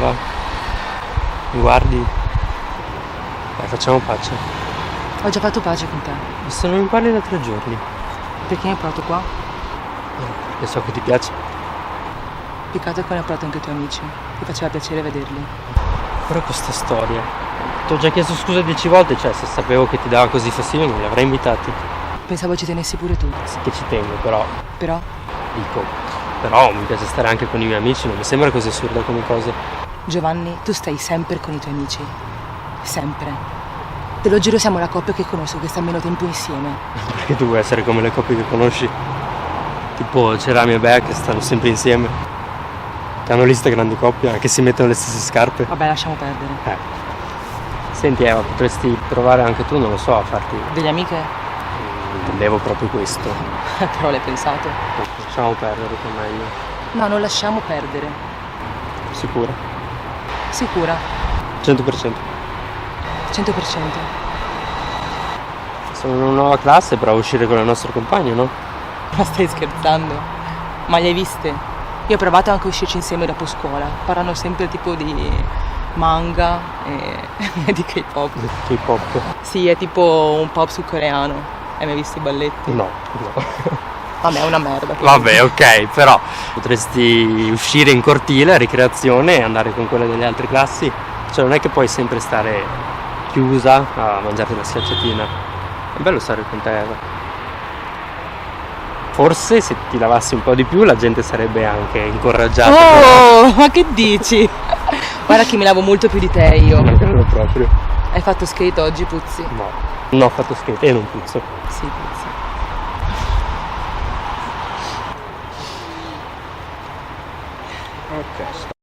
va? Mi guardi? Dai, facciamo pace. Ho già fatto pace con te. Ma se non mi parli da 3 giorni? Perché mi hai portato qua? Perché so che ti piace. Peccato che ne ho portato anche i tuoi amici. Ti faceva piacere vederli. Però questa storia. Ti ho già chiesto scusa 10 volte, cioè se sapevo che ti dava così fastidio non li avrei invitati. Pensavo ci tenessi pure tu. Sì che ci tengo, però Però dico. Però mi piace stare anche con i miei amici, non mi sembra così assurda come cosa. Giovanni, tu stai sempre con i tuoi amici. Sempre. Te lo giuro, siamo la coppia che conosco che sta meno tempo insieme. Perché tu vuoi essere come le coppie che conosci? Tipo Cerami e Bea che stanno sempre insieme. Che hanno l'Instagram di coppia, che si mettono le stesse scarpe. Vabbè, lasciamo perdere. Senti Eva, potresti provare anche tu, non lo so, a farti. Delle amiche? Intendevo proprio questo. Però l'hai pensato. Lasciamo perdere che è meglio. No, non lasciamo perdere. Sicura? Sicura? 100%. 100%. Sono in una nuova classe, provo a uscire con le nostre compagne, no? Ma stai scherzando? Ma le hai viste? Io ho provato anche a uscirci insieme dopo scuola. Parlano sempre tipo di manga e di K-pop. K-pop? Sì, è tipo un pop sudcoreano. Hai mai visto i balletti? No. Vabbè, è una merda. Vabbè, ok, però potresti uscire in cortile a ricreazione e andare con quelle delle altre classi. Cioè non è che puoi sempre stare chiusa a mangiarti la schiacciatina. È bello stare con te, Eva. Forse se ti lavassi un po' di più la gente sarebbe anche incoraggiata. Oh, ma che dici? Guarda che mi lavo molto più di te io. Non credo proprio. Hai fatto skate oggi, puzzi? No, non ho fatto skate e non puzzo. Sì, puzzi. Ok.